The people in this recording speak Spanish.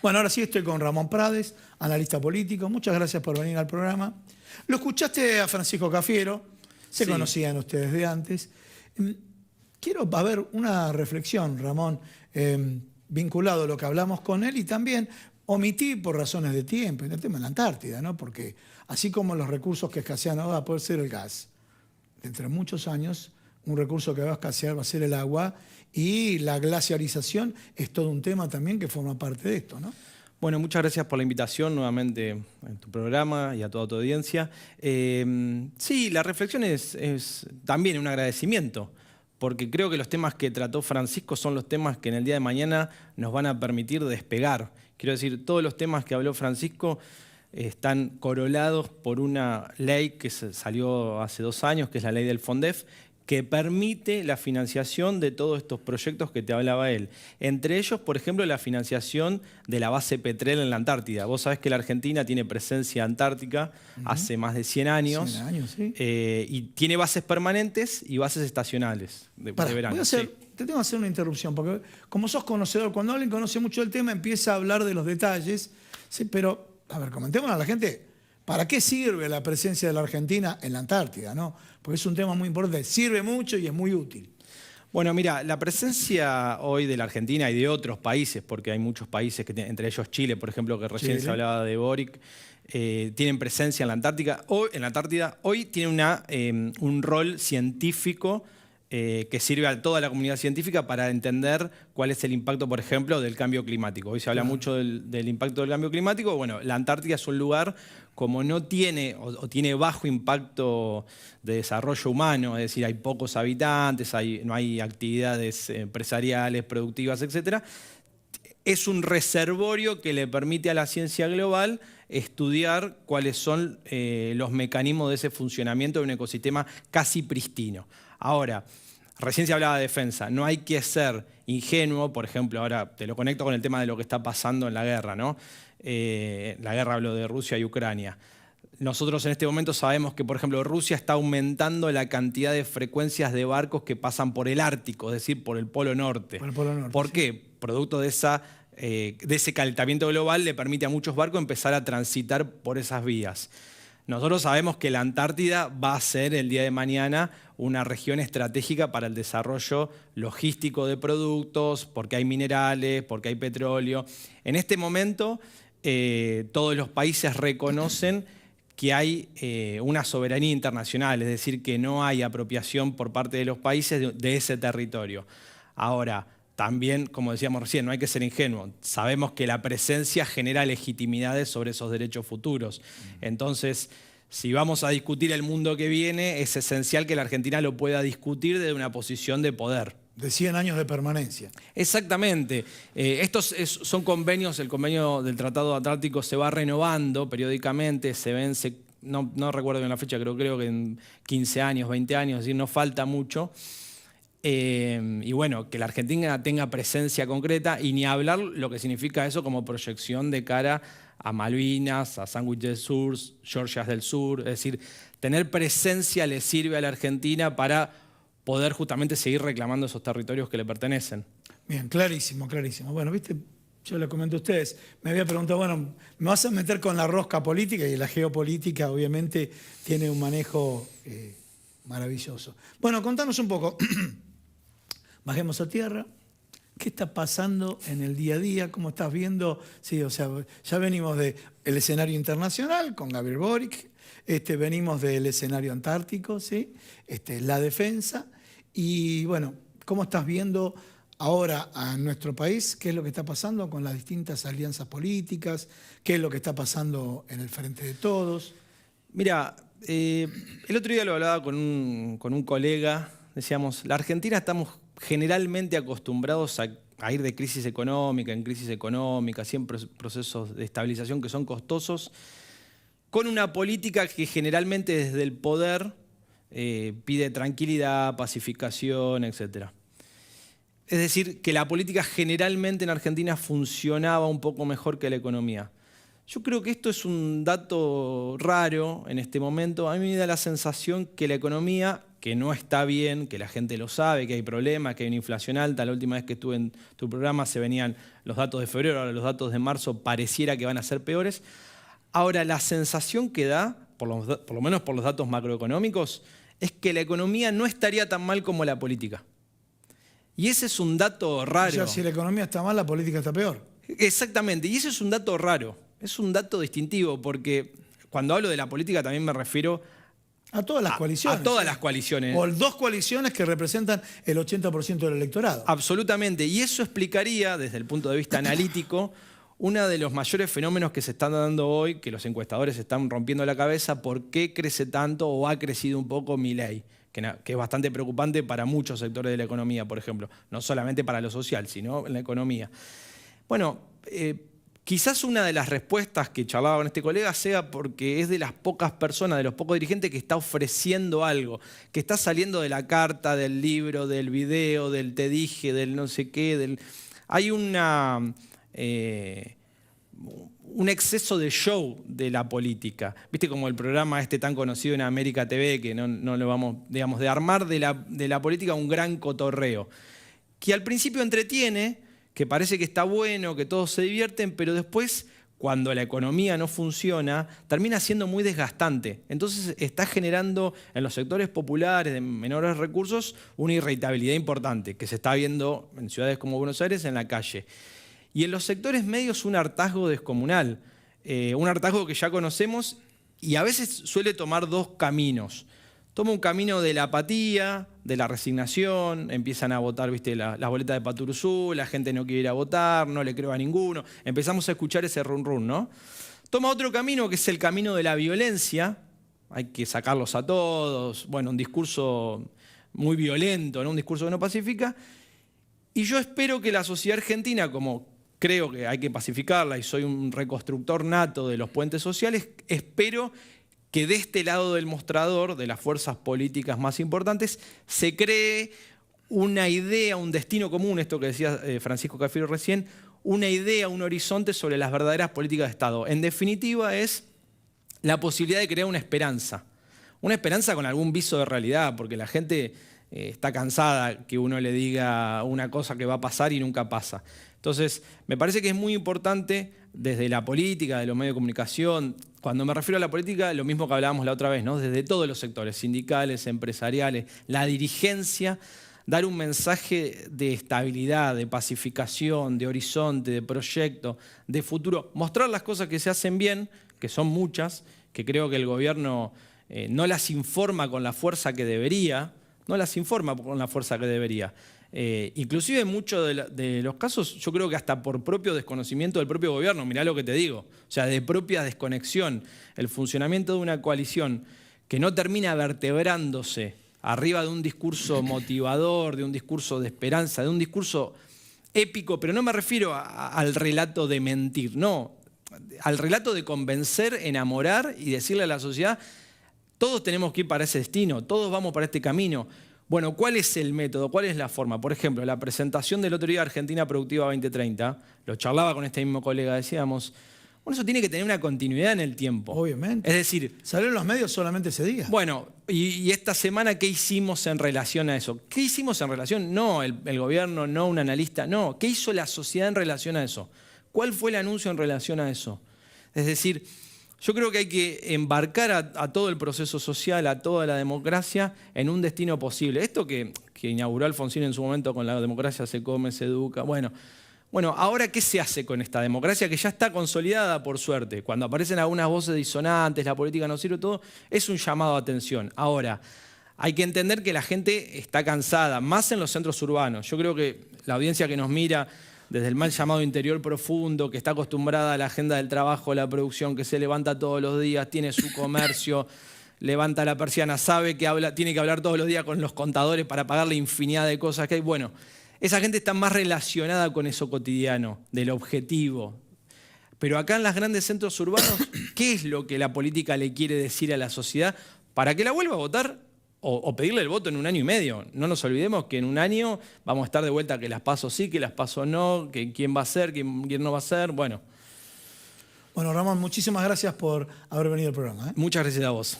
Bueno, ahora sí estoy con Ramón Prades, analista político. Muchas gracias por venir al programa. Lo escuchaste a Francisco Cafiero, se conocían ustedes de antes. Quiero ver una reflexión, Ramón, vinculado a lo que hablamos con él y también omití por razones de tiempo, en el tema de la Antártida, ¿no? Porque así como los recursos que escasean ahora puede ser el gas, dentro de muchos años un recurso que va a escasear va a ser el agua y la glaciarización es todo un tema también que forma parte de esto, ¿no? Bueno, muchas gracias por la invitación nuevamente en tu programa y a toda tu audiencia. Sí, la reflexión es también un agradecimiento, porque creo que los temas que trató Francisco son los temas que en el día de mañana nos van a permitir despegar. Quiero decir, todos los temas que habló Francisco están corolados por una ley que salió hace 2 años, que es la ley del FONDEF, que permite la financiación de todos estos proyectos que te hablaba él. Entre ellos, por ejemplo, la financiación de la base Petrel en la Antártida. Vos sabés que la Argentina tiene presencia antártica hace más de 100 años. 100 años, sí. Y tiene bases permanentes y bases estacionales de verano. Te tengo que hacer una interrupción, porque como sos conocedor, cuando alguien conoce mucho el tema, empieza a hablar de los detalles. Sí, pero, a ver, comentémosle a la gente, ¿para qué sirve la presencia de la Argentina en la Antártida, ¿no? Porque es un tema muy importante, sirve mucho y es muy útil. Bueno, mira, la presencia hoy de la Argentina y de otros países, porque hay muchos países, entre ellos Chile, por ejemplo, que recién se hablaba de Boric, tienen presencia en la Antártida. Hoy tiene un rol científico que sirve a toda la comunidad científica para entender cuál es el impacto, por ejemplo, del cambio climático. Hoy se habla mucho del impacto del cambio climático. Bueno, la Antártida es un lugar como no tiene o tiene bajo impacto de desarrollo humano, es decir, hay pocos habitantes, no hay actividades empresariales, productivas, etc. Es un reservorio que le permite a la ciencia global estudiar cuáles son los mecanismos de ese funcionamiento de un ecosistema casi pristino. Ahora, recién se hablaba de defensa, no hay que ser ingenuo, por ejemplo, ahora te lo conecto con el tema de lo que está pasando en la guerra, ¿no? La guerra, hablo de Rusia y Ucrania. Nosotros en este momento sabemos que, por ejemplo, Rusia está aumentando la cantidad de frecuencias de barcos que pasan por el Ártico, es decir, por el Polo Norte. Por el Polo Norte. ¿Por qué? Producto de ese calentamiento global le permite a muchos barcos empezar a transitar por esas vías. Nosotros sabemos que la Antártida va a ser el día de mañana una región estratégica para el desarrollo logístico de productos, porque hay minerales, porque hay petróleo. En este momento, todos los países reconocen que hay una soberanía internacional, es decir, que no hay apropiación por parte de los países de ese territorio. Ahora, también, como decíamos recién, no hay que ser ingenuo. Sabemos que la presencia genera legitimidades sobre esos derechos futuros. Entonces, si vamos a discutir el mundo que viene, es esencial que la Argentina lo pueda discutir desde una posición de poder. De 100 años de permanencia. Exactamente. Estos son convenios, el convenio del Tratado Antártico se va renovando periódicamente, se vence, no recuerdo bien la fecha, creo que en 15 años, 20 años, es decir, no falta mucho. Y bueno, que la Argentina tenga presencia concreta y ni hablar lo que significa eso como proyección de cara a Malvinas, a Sandwich del Sur, Georgias del Sur. Es decir, tener presencia le sirve a la Argentina para poder justamente seguir reclamando esos territorios que le pertenecen. Bien, clarísimo, clarísimo. Bueno, viste, yo le comenté a ustedes, me había preguntado, bueno, ¿me vas a meter con la rosca política? Y la geopolítica obviamente tiene un manejo maravilloso. Bueno, contanos un poco. Bajemos a tierra. ¿Qué está pasando en el día a día? ¿Cómo estás viendo? Sí, o sea, ya venimos del escenario internacional con Gabriel Boric, venimos del escenario antártico, ¿sí? La defensa. Y bueno, ¿cómo estás viendo ahora a nuestro país? ¿Qué es lo que está pasando con las distintas alianzas políticas? ¿Qué es lo que está pasando en el Frente de Todos? Mira, el otro día lo hablaba con un colega. Decíamos, la Argentina estamos generalmente acostumbrados a ir de crisis económica en crisis económica, siempre procesos de estabilización que son costosos, con una política que generalmente desde el poder pide tranquilidad, pacificación, etc. Es decir, que la política generalmente en Argentina funcionaba un poco mejor que la economía. Yo creo que esto es un dato raro en este momento. A mí me da la sensación que la economía, que no está bien, que la gente lo sabe, que hay problemas, que hay una inflación alta. La última vez que estuve en tu programa se venían los datos de febrero, ahora los datos de marzo pareciera que van a ser peores. Ahora, la sensación que da, por lo menos por los datos macroeconómicos, es que la economía no estaría tan mal como la política. Y ese es un dato raro. O sea, si la economía está mal, la política está peor. Exactamente, y ese es un dato raro, es un dato distintivo, porque cuando hablo de la política también me refiero a todas las coaliciones. A todas las coaliciones. O dos coaliciones que representan el 80% del electorado. Absolutamente, y eso explicaría, desde el punto de vista analítico, uno de los mayores fenómenos que se están dando hoy, que los encuestadores están rompiendo la cabeza, por qué crece tanto o ha crecido un poco Milei, que es bastante preocupante para muchos sectores de la economía, por ejemplo, no solamente para lo social, sino en la economía. Bueno, quizás una de las respuestas que charlaba con este colega sea porque es de las pocas personas, de los pocos dirigentes que está ofreciendo algo, que está saliendo de la carta, del libro, del video, del te dije, del no sé qué. Hay un exceso de show de la política. ¿Viste como el programa este tan conocido en América TV, que no lo vamos, digamos, de armar de la política un gran cotorreo, que al principio entretiene, que parece que está bueno, que todos se divierten, pero después, cuando la economía no funciona, termina siendo muy desgastante. Entonces está generando en los sectores populares de menores recursos una irritabilidad importante, que se está viendo en ciudades como Buenos Aires en la calle. Y en los sectores medios un hartazgo descomunal, un hartazgo que ya conocemos y a veces suele tomar dos caminos. Toma un camino de la apatía, de la resignación, empiezan a votar, ¿viste? Las boletas de Paturuzú, la gente no quiere ir a votar, no le creo a ninguno. Empezamos a escuchar ese run run, ¿no? Toma otro camino que es el camino de la violencia, hay que sacarlos a todos, bueno, un discurso muy violento, ¿no? Un discurso que no pacifica. Y yo espero que la sociedad argentina, como creo que hay que pacificarla y soy un reconstructor nato de los puentes sociales, espero que de este lado del mostrador, de las fuerzas políticas más importantes, se cree una idea, un destino común, esto que decía Francisco Cafiero recién, una idea, un horizonte sobre las verdaderas políticas de Estado. En definitiva, es la posibilidad de crear una esperanza con algún viso de realidad, porque la gente está cansada que uno le diga una cosa que va a pasar y nunca pasa. Entonces, me parece que es muy importante desde la política, de los medios de comunicación. Cuando me refiero a la política, lo mismo que hablábamos la otra vez, ¿no? Desde todos los sectores, sindicales, empresariales, la dirigencia, dar un mensaje de estabilidad, de pacificación, de horizonte, de proyecto, de futuro. Mostrar las cosas que se hacen bien, que son muchas, que creo que el gobierno no las informa con la fuerza que debería, inclusive en muchos de los casos, yo creo que hasta por propio desconocimiento del propio gobierno, mirá lo que te digo, o sea, de propia desconexión, el funcionamiento de una coalición que no termina vertebrándose arriba de un discurso motivador, de un discurso de esperanza, de un discurso épico, pero no me refiero al relato de mentir, no, al relato de convencer, enamorar y decirle a la sociedad, todos tenemos que ir para ese destino, todos vamos para este camino. Bueno, ¿cuál es el método? ¿Cuál es la forma? Por ejemplo, la presentación del otro día de Argentina Productiva 2030, lo charlaba con este mismo colega, decíamos, bueno, eso tiene que tener una continuidad en el tiempo. Obviamente. Es decir, salió en los medios solamente ese día. Bueno, y esta semana, ¿qué hicimos en relación a eso? ¿Qué hicimos en relación? No el gobierno, no un analista, no. ¿Qué hizo la sociedad en relación a eso? ¿Cuál fue el anuncio en relación a eso? Es decir, yo creo que hay que embarcar a todo el proceso social, a toda la democracia, en un destino posible. Esto que inauguró Alfonsín en su momento con la democracia se come, se educa. Bueno, ahora, ¿qué se hace con esta democracia que ya está consolidada, por suerte? Cuando aparecen algunas voces disonantes, la política no sirve, todo, es un llamado a atención. Ahora, hay que entender que la gente está cansada, más en los centros urbanos. Yo creo que la audiencia que nos mira desde el mal llamado interior profundo, que está acostumbrada a la agenda del trabajo, la producción, que se levanta todos los días, tiene su comercio, levanta la persiana, sabe que tiene que hablar todos los días con los contadores para pagar la infinidad de cosas que hay. Bueno, esa gente está más relacionada con eso cotidiano, del objetivo. Pero acá en los grandes centros urbanos, ¿qué es lo que la política le quiere decir a la sociedad para que la vuelva a votar? O pedirle el voto en 1 año y medio. No nos olvidemos que en 1 año vamos a estar de vuelta que las PASO sí, que las PASO no, que quién va a ser, quién no va a ser. Bueno, Bueno, Ramón, muchísimas gracias por haber venido al programa. Muchas gracias a vos.